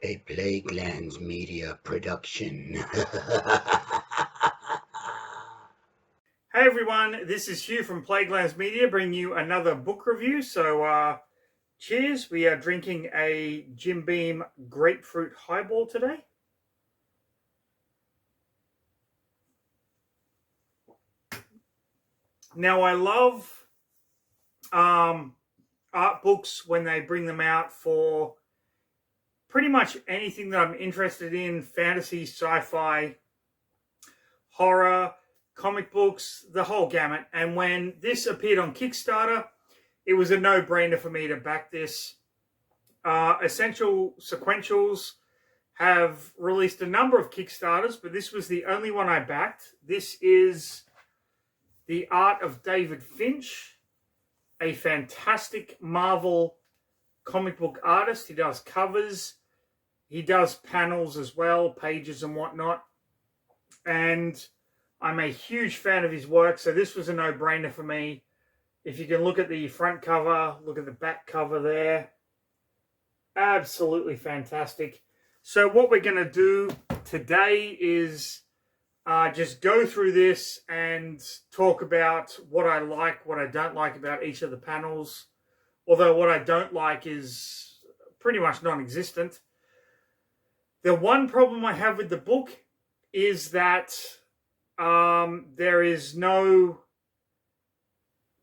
A Plaguelands Media production. Hey everyone, this is Hugh from Plaguelands Media bringing you another book review. So cheers, we are drinking a Jim Beam grapefruit highball today. Now I love art books when they bring them out for pretty much anything that I'm interested in: fantasy, sci-fi, horror, comic books, the whole gamut. And when this appeared on Kickstarter, it was a no-brainer for me to back this. Essential Sequentials have released a number of Kickstarters, but this was the only one I backed. This is the art of David Finch, a fantastic Marvel comic book artist. He does covers, he does panels as well, pages and whatnot. And I'm a huge fan of his work, so this was a no-brainer for me. If you can look at the front cover, look at the back cover there. Absolutely fantastic. So what we're going to do today is just go through this and talk about what I like, what I don't like about each of the panels. Although what I don't like is pretty much non-existent. The one problem I have with the book is that there is no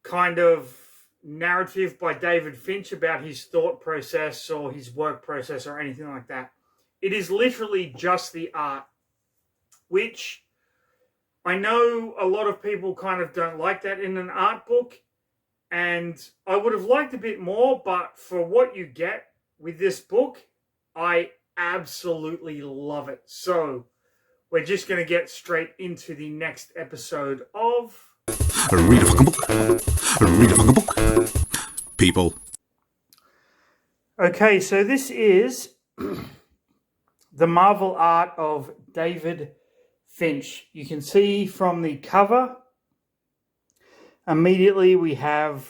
kind of narrative by David Finch about his thought process or his work process or anything like that. It is literally just the art, which I know a lot of people kind of don't like that in an art book, and I would have liked a bit more, but for what you get with this book, I absolutely love it. So we're just going to get straight into the next episode of Read a fucking book. Read a fucking book. People. Okay, so this is the Marvel art of David Finch. You can see from the cover, immediately we have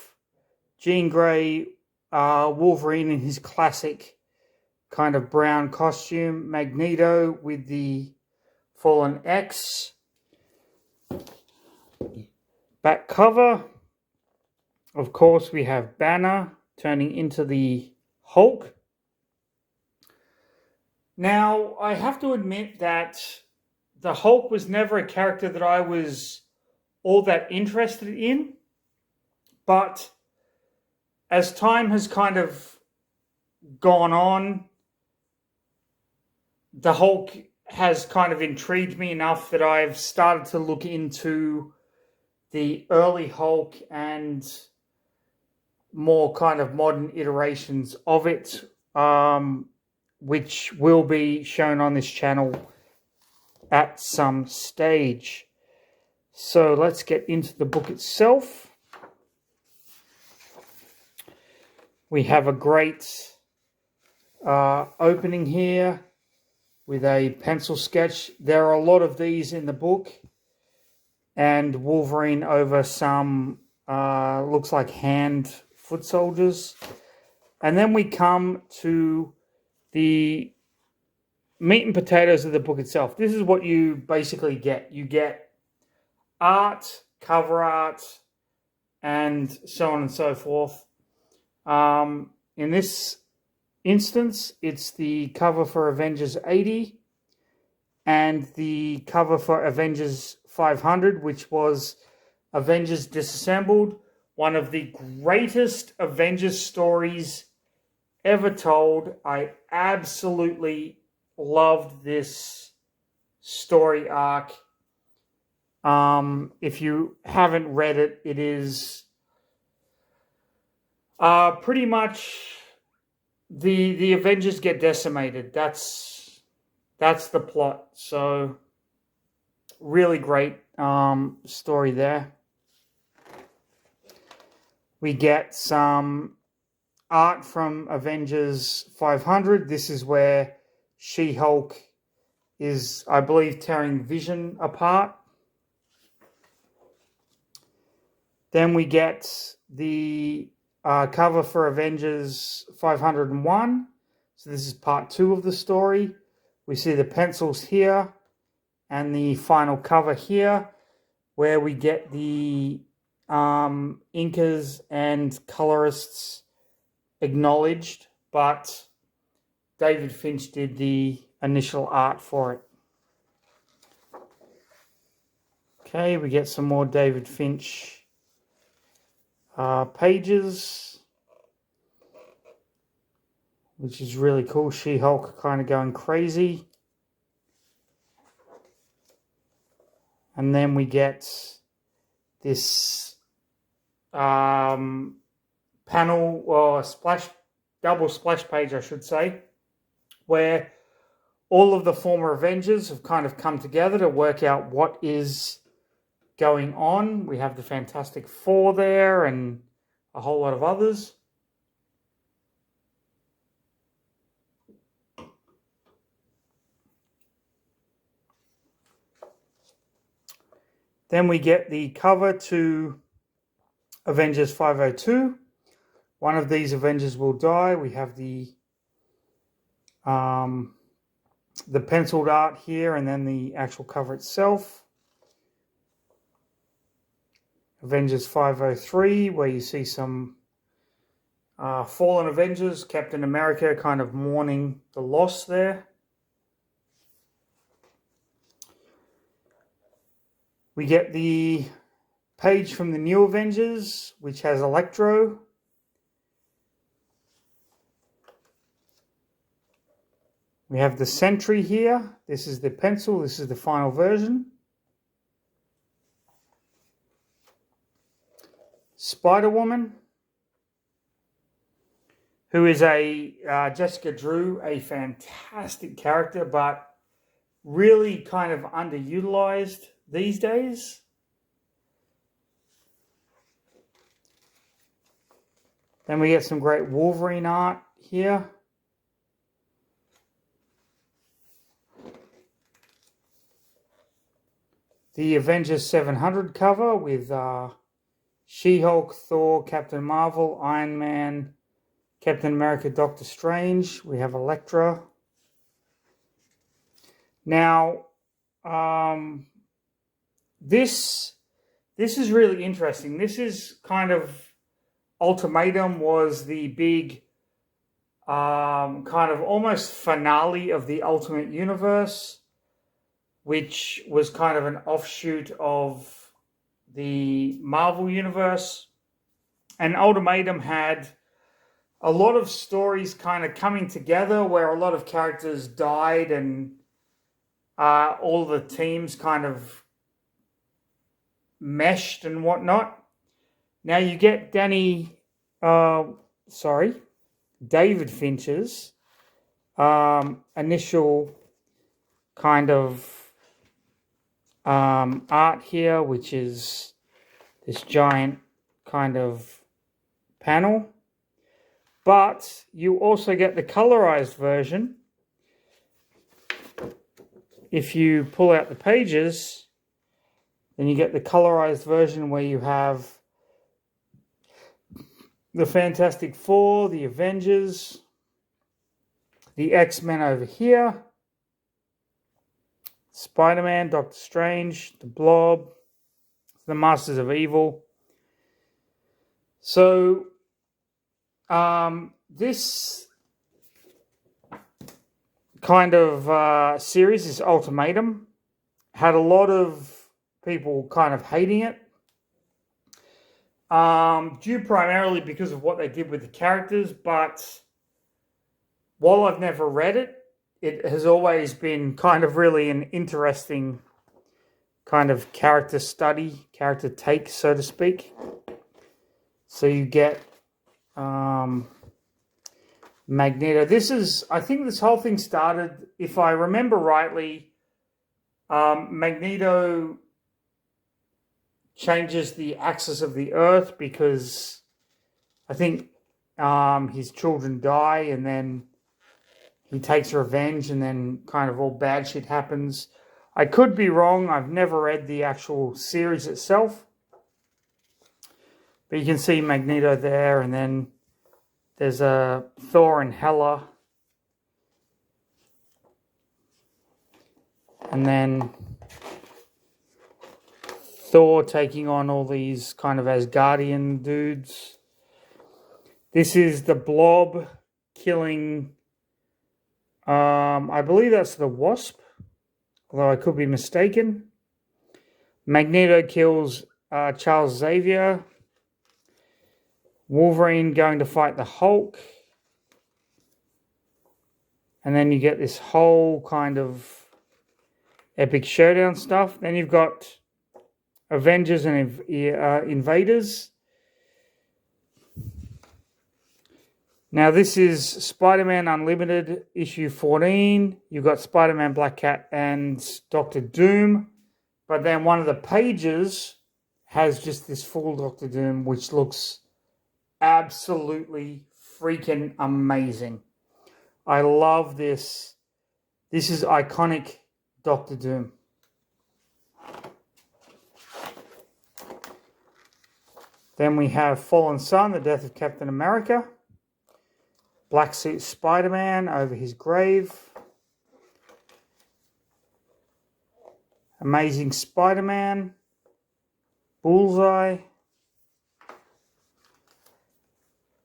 Jean Grey, Wolverine in his classic kind of brown costume, Magneto with the Fallen X. Back cover, of course, we have Banner turning into the Hulk. Now, I have to admit that the Hulk was never a character that I was all that interested in, but as time has kind of gone on, the Hulk has kind of intrigued me enough that I've started to look into the early Hulk and more kind of modern iterations of it, which will be shown on this channel at some stage. So let's get into the book itself. We have a great opening here with a pencil sketch. There are a lot of these in the book. And Wolverine over some, looks like hand foot soldiers. And then we come to the meat and potatoes of the book itself. This is what you basically get. You get art, cover art, and so on and so forth. In this instance, it's the cover for Avengers 80 and the cover for Avengers 500, which was Avengers Disassembled, one of the greatest Avengers stories ever told. I absolutely loved this story arc. If you haven't read it, it is pretty much the Avengers get decimated. That's the plot. So really great story there. We get some art from Avengers 500. This is where She-Hulk is, I believe, tearing Vision apart. Then we get the cover for Avengers 501. So this is part 2 of the story. We see the pencils here and the final cover here, where we get the inkers and colorists acknowledged, but David Finch did the initial art for it. Okay, we get some more David Finch pages, which is really cool. She-Hulk kind of going crazy. And then we get this panel, or double splash page, I should say, where all of the former Avengers have kind of come together to work out what is going on. We have the Fantastic Four there and a whole lot of others. Then we get the cover to Avengers 502. One of these Avengers will die. We have the penciled art here, and then the actual cover itself. Avengers 503, where you see some fallen Avengers, Captain America kind of mourning the loss there. We get the page from the New Avengers, which has Electro. We have the Sentry here. This is the pencil. This is the final version. Spider-Woman, who is Jessica Drew, a fantastic character, but really kind of underutilized these days. Then we get some great Wolverine art here. The Avengers 700 cover with She-Hulk, Thor, Captain Marvel, Iron Man, Captain America, Doctor Strange. We have Elektra. Now, this is really interesting. This is kind of Ultimatum was the big kind of almost finale of the Ultimate Universe, which was kind of an offshoot of the Marvel Universe. And Ultimatum had a lot of stories kind of coming together where a lot of characters died and all the teams kind of meshed and whatnot. Now you get David Finch's initial kind of art here, which is this giant kind of panel. But you also get the colorized version. If you pull out the pages, then you get the colorized version where you have the Fantastic Four, the Avengers, the X-Men over here, Spider-Man, Doctor Strange, the Blob, the Masters of Evil. So this kind of series, this Ultimatum, had a lot of people kind of hating it, due primarily because of what they did with the characters. But while I've never read it, it has always been kind of really an interesting kind of character study, character take, so to speak. So you get Magneto. I think this whole thing started, if I remember rightly, Magneto changes the axis of the Earth because I think his children die, and then he takes revenge, and then kind of all bad shit happens. I could be wrong. I've never read the actual series itself. But you can see Magneto there, and then there's a Thor and Hela And then Thor taking on all these kind of Asgardian dudes. This is the Blob killing, I believe that's the Wasp, although I could be mistaken. Magneto kills Charles Xavier. Wolverine going to fight the Hulk. And then you get this whole kind of epic showdown stuff. Then you've got Avengers and Invaders. Now this is Spider-Man Unlimited issue 14. You've got Spider-Man, Black Cat, and Doctor Doom. But then one of the pages has just this full Doctor Doom, which looks absolutely freaking amazing. I love this. This is iconic Doctor Doom. Then we have Fallen Sun, the death of Captain America. Black Suit Spider-Man over his grave. Amazing Spider-Man. Bullseye.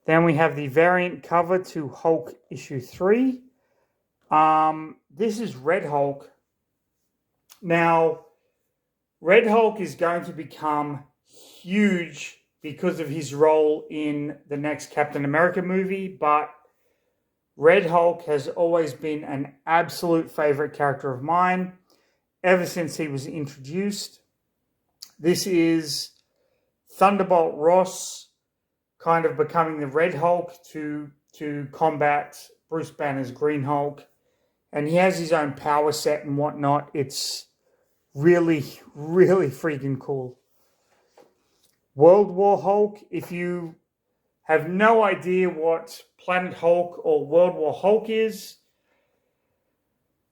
Then we have the variant cover to Hulk issue 3. This is Red Hulk. Now, Red Hulk is going to become huge because of his role in the next Captain America movie, but Red Hulk has always been an absolute favorite character of mine ever since he was introduced. This is Thunderbolt Ross kind of becoming the Red Hulk to combat Bruce Banner's Green Hulk. And he has his own power set and whatnot. It's really, really freaking cool. World War Hulk, if you have no idea what Planet Hulk or World War Hulk is,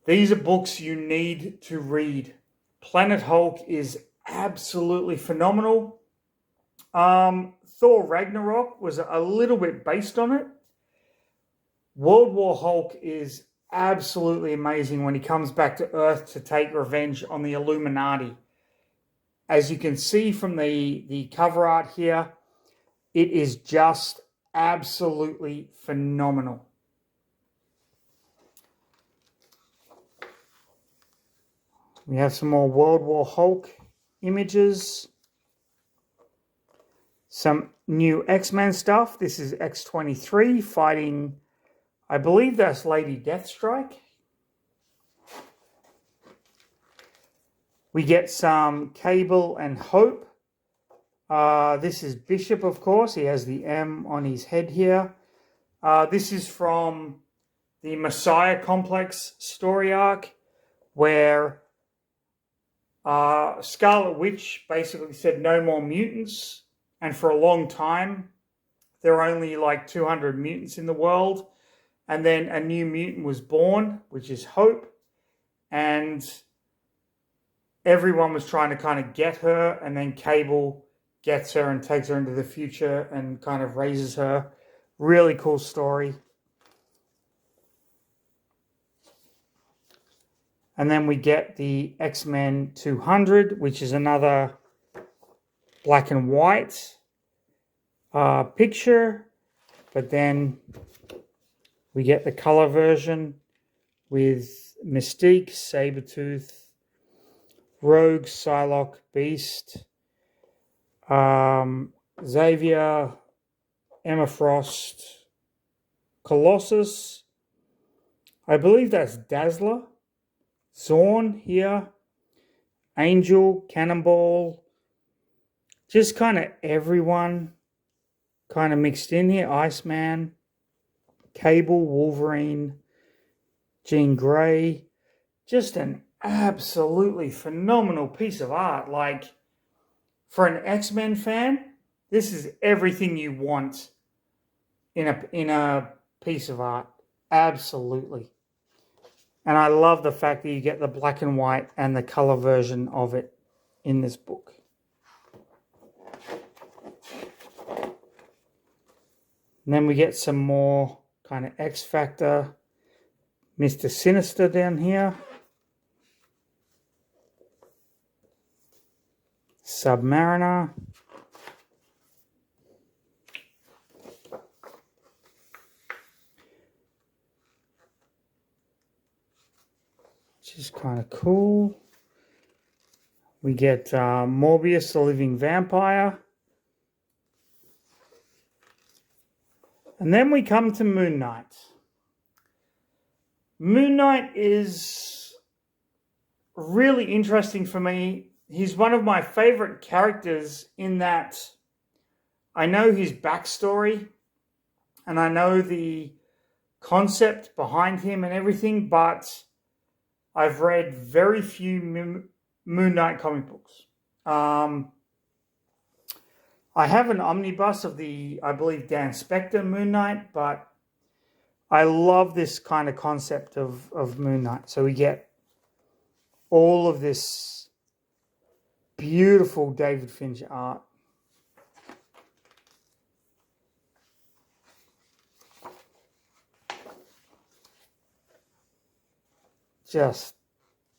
these are books you need to read. Planet Hulk is absolutely phenomenal. Thor Ragnarok was a little bit based on it. World War Hulk is absolutely amazing when he comes back to Earth to take revenge on the Illuminati. As you can see from the cover art here, it is just absolutely phenomenal. We have some more World War Hulk images. Some new X-Men stuff. This is X-23 fighting, I believe that's Lady Deathstrike. We get some Cable and Hope. This is Bishop, of course. He has the M on his head here. This is from the Messiah Complex story arc, where Scarlet Witch basically said no more mutants. And for a long time, there were only like 200 mutants in the world. And then a new mutant was born, which is Hope. And everyone was trying to kind of get her. And then Cable gets her and takes her into the future and kind of raises her. Really cool story. And then we get the X-Men 200, which is another black and white picture. But then we get the color version with Mystique, Sabretooth, Rogue, Psylocke, Beast, Xavier, Emma Frost, Colossus. I believe that's Dazzler. Zorn here. Angel, Cannonball. Just kind of everyone kind of mixed in here. Iceman, Cable, Wolverine, Jean Grey. Just an absolutely phenomenal piece of art. Like, for an X-Men fan, this is everything you want in a piece of art. Absolutely. And I love the fact that you get the black and white and the color version of it in this book. And then we get some more kind of X-Factor, Mr. Sinister down here. Submariner. Which is kind of cool. We get Morbius, the Living Vampire. And then we come to Moon Knight. Moon Knight is really interesting for me. He's one of my favorite characters in that I know his backstory and I know the concept behind him and everything, but I've read very few Moon Knight comic books. I have an omnibus of the, I believe, Dan Spector Moon Knight, but I love this kind of concept of Moon Knight. So we get all of this beautiful David Finch art. Just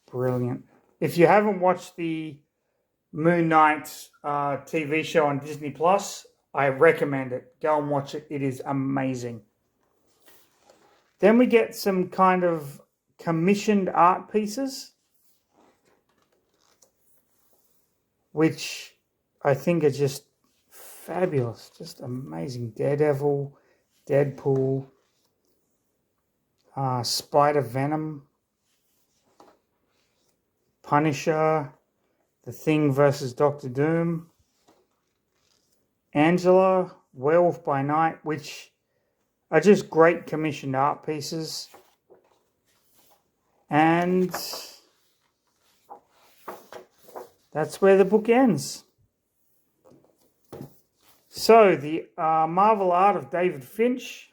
brilliant. If you haven't watched the Moon Knight TV show on Disney Plus, I recommend it. Go and watch it. It is amazing. Then we get some kind of commissioned art pieces, which I think are just fabulous, just amazing. Daredevil, Deadpool, Spider-Venom, Punisher, The Thing versus Doctor Doom, Angela, Werewolf by Night, which are just great commissioned art pieces. And that's where the book ends. So the Marvel art of David Finch.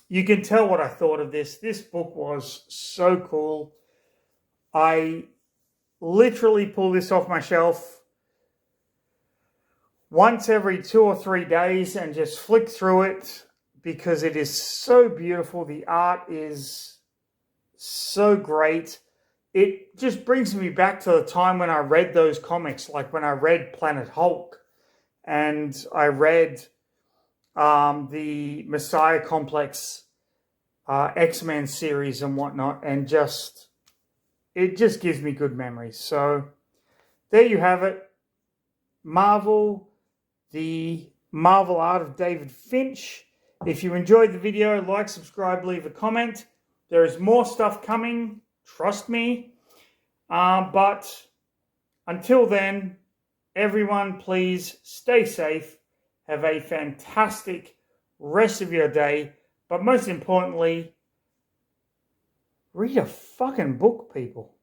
You can tell what I thought of this. This book was so cool. I literally pull this off my shelf once every 2 or 3 days and just flick through it because it is so beautiful. The art is so great. It just brings me back to the time when I read those comics, like when I read Planet Hulk and I read the Messiah Complex X-Men series and whatnot, and it just gives me good memories. So there you have it. Marvel, the Marvel art of David Finch. If you enjoyed the video, like, subscribe, leave a comment. There is more stuff coming, trust me. But until then, everyone, please stay safe. Have a fantastic rest of your day. But most importantly, read a fucking book, people.